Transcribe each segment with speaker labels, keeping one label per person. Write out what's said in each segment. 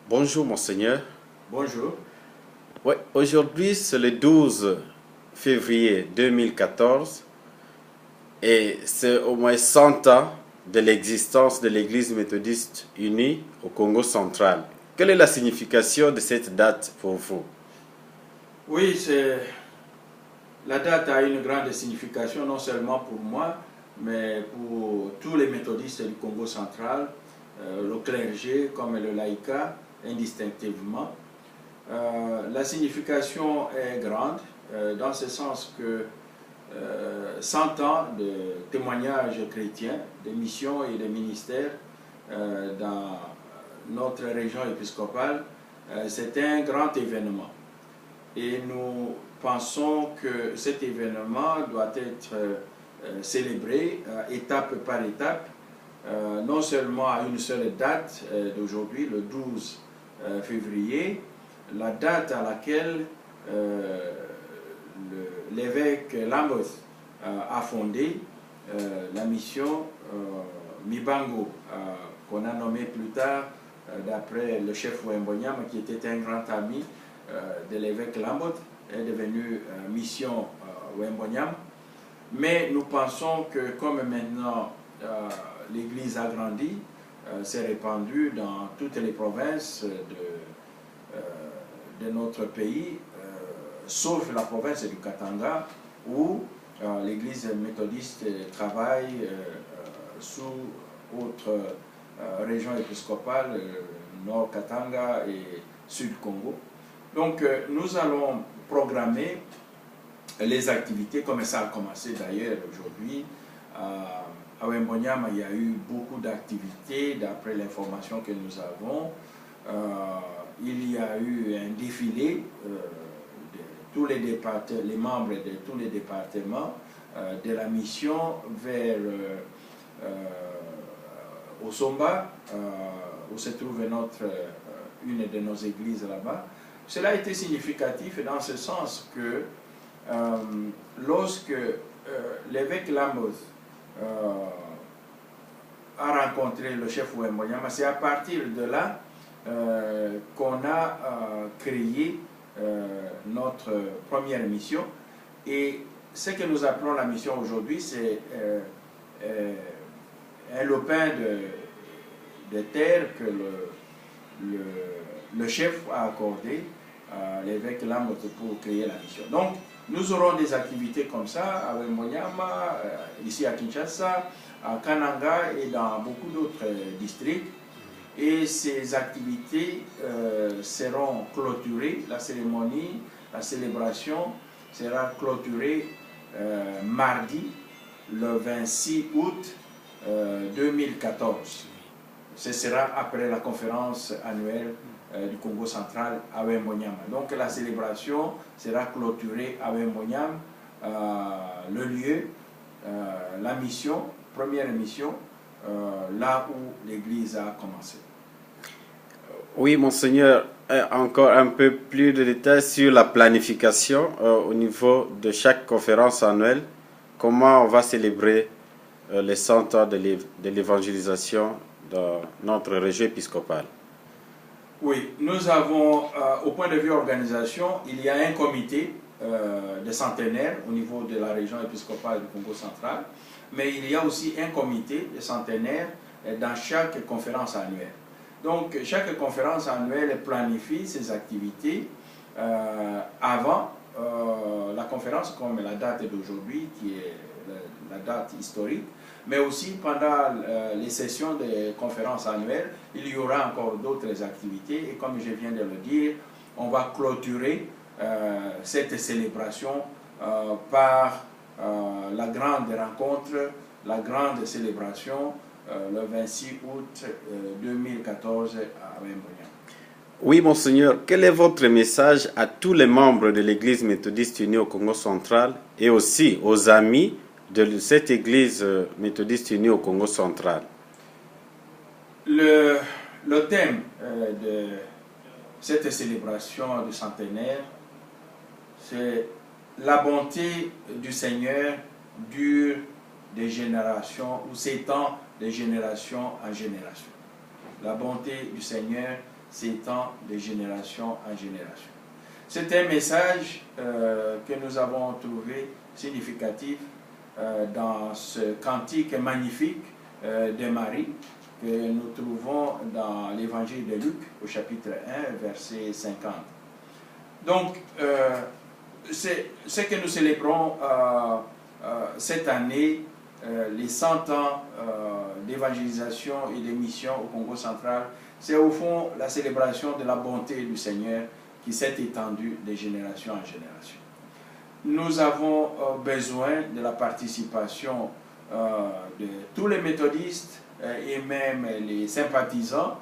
Speaker 1: Bonjour Monseigneur.
Speaker 2: Bonjour.
Speaker 1: Ouais, aujourd'hui c'est le 12 février 2014 et c'est au moins 100 ans de l'existence de l'Église méthodiste unie au Congo central. Quelle est la signification de cette date pour vous?
Speaker 2: Oui, la date a une grande signification, non seulement pour moi, mais pour tous les méthodistes du Congo central, le clergé comme le laïcat, indistinctivement. La signification est grande, dans ce sens que 100 ans de témoignages chrétiens, de missions et de ministères dans notre région épiscopale, c'est un grand événement. Et nous pensons que cet événement doit être célébré étape par étape, non seulement à une seule date d'aujourd'hui, le 12 février, la date à laquelle l'évêque Lamboth a fondé la mission Mibango, qu'on a nommé plus tard d'après le chef Wembonyam, qui était un grand ami de l'évêque Lamboth, est devenu mission Wembonyam. Mais nous pensons que comme maintenant l'Église a grandi, s'est répandue dans toutes les provinces de notre pays, sauf la province du Katanga, où l'Église méthodiste travaille sous autres régions épiscopales, Nord Katanga et Sud Congo. Donc nous allons programmer les activités, comme ça a commencé d'ailleurs aujourd'hui. À Wembonyama, il y a eu beaucoup d'activités d'après l'information que nous avons. Il y a eu un défilé de tous les membres de tous les départements de la mission vers Osomba, où se trouve une de nos églises là-bas. Cela a été significatif dans ce sens que lorsque l'évêque Lamboth a rencontré le chef Wembonyama, c'est à partir de là qu'on a créé notre première mission. Et ce que nous appelons la mission aujourd'hui, c'est un lopin de terre que le chef a accordé à l'évêque Lamboth pour créer la mission. Donc, nous aurons des activités comme ça à Wembonyama, ici à Kinshasa, à Kananga et dans beaucoup d'autres districts. Et ces activités seront clôturées, la cérémonie, la célébration sera clôturée mardi, le 26 août 2014. Ce sera après la conférence annuelle du Congo central à Wembonyama. Donc la célébration sera clôturée à Wembonyama, le lieu, la mission, première mission, là où l'Église a commencé.
Speaker 1: Oui, Monseigneur, encore un peu plus de détails sur la planification au niveau de chaque conférence annuelle. Comment on va célébrer les 100 ans de l'évangélisation dans notre région épiscopale?
Speaker 2: Oui, nous avons, au point de vue organisation, il y a un comité de centenaires au niveau de la région épiscopale du Congo central, mais il y a aussi un comité de centenaires dans chaque conférence annuelle. Donc, chaque conférence annuelle planifie ses activités avant la conférence, comme la date d'aujourd'hui, qui est la date historique, mais aussi pendant les sessions de conférences annuelles, il y aura encore d'autres activités. Et comme je viens de le dire, on va clôturer cette célébration par la grande rencontre, la grande célébration le 26 août 2014 à Wembonyama.
Speaker 1: Oui, Monseigneur, quel est votre message à tous les membres de l'Église méthodiste unie au Congo central et aussi aux amis de cette Église méthodiste unie au Congo central?
Speaker 2: Le thème de cette célébration du centenaire, c'est la bonté du Seigneur dure des générations ou s'étend de génération en génération. La bonté du Seigneur s'étend de génération en génération. C'est un message que nous avons trouvé significatif dans ce cantique magnifique de Marie que nous trouvons dans l'évangile de Luc au chapitre 1, verset 50. Donc, c'est ce que nous célébrons cette année, les 100 ans d'évangélisation et de mission au Congo central. C'est au fond la célébration de la bonté du Seigneur qui s'est étendue de génération en génération. Nous avons besoin de la participation de tous les méthodistes et même les sympathisants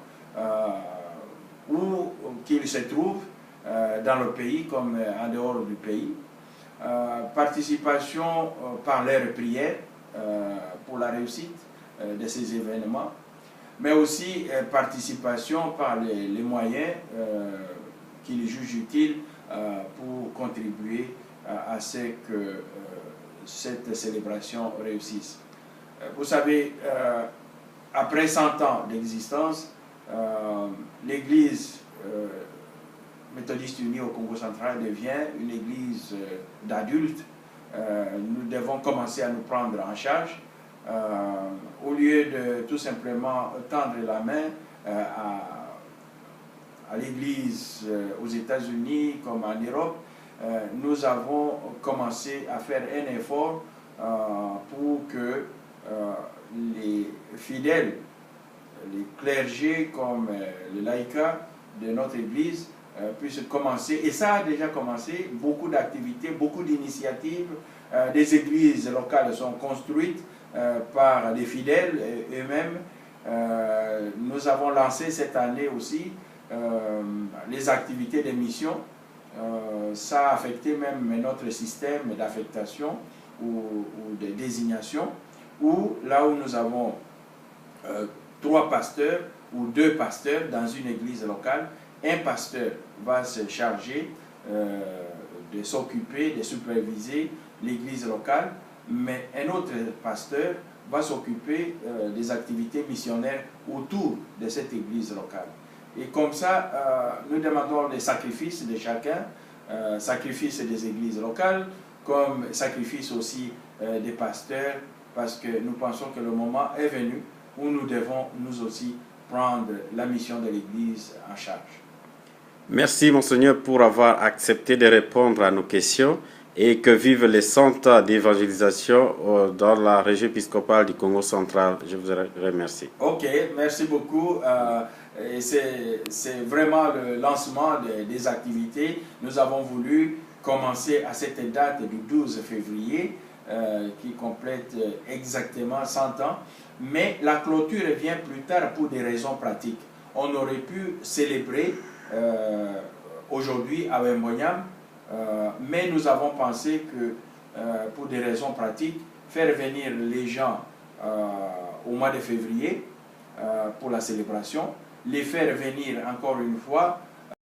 Speaker 2: où qu'ils se trouvent dans le pays comme en dehors du pays. Participation par leurs prières pour la réussite de ces événements, mais aussi participation par les moyens qu'ils jugent utiles pour contribuer à ce que cette célébration réussisse. Vous savez, après 100 ans d'existence, l'Église méthodiste unie au Congo central devient une église d'adultes. Nous devons commencer à nous prendre en charge au lieu de tout simplement tendre la main à l'église aux États-Unis comme en Europe. Nous avons commencé à faire un effort pour que les fidèles, les clergés comme le laïcat de notre église puissent commencer, et ça a déjà commencé, beaucoup d'activités, beaucoup d'initiatives. Des églises locales sont construites par les fidèles eux-mêmes. Nous avons lancé cette année aussi les activités de mission. Ça a affecté même notre système d'affectation ou de désignation, où là où nous avons 3 pasteurs ou 2 pasteurs dans une église locale, un pasteur va se charger de s'occuper, de superviser l'église locale, mais un autre pasteur va s'occuper des activités missionnaires autour de cette église locale. Et comme ça, nous demandons les sacrifices de chacun, sacrifice des églises locales, comme sacrifice aussi des pasteurs, parce que nous pensons que le moment est venu où nous devons nous aussi prendre la mission de l'Église en charge.
Speaker 1: Merci, Monseigneur, pour avoir accepté de répondre à nos questions et que vivent les 100 ans d'évangélisation dans la région épiscopale du Congo central. Je vous remercie.
Speaker 2: Ok, merci beaucoup. C'est vraiment le lancement des activités. Nous avons voulu commencer à cette date du 12 février qui complète exactement 100 ans. Mais la clôture vient plus tard pour des raisons pratiques. On aurait pu célébrer aujourd'hui à Wembonyam, mais nous avons pensé que pour des raisons pratiques, faire venir les gens au mois de février pour la célébration, les faire venir encore une fois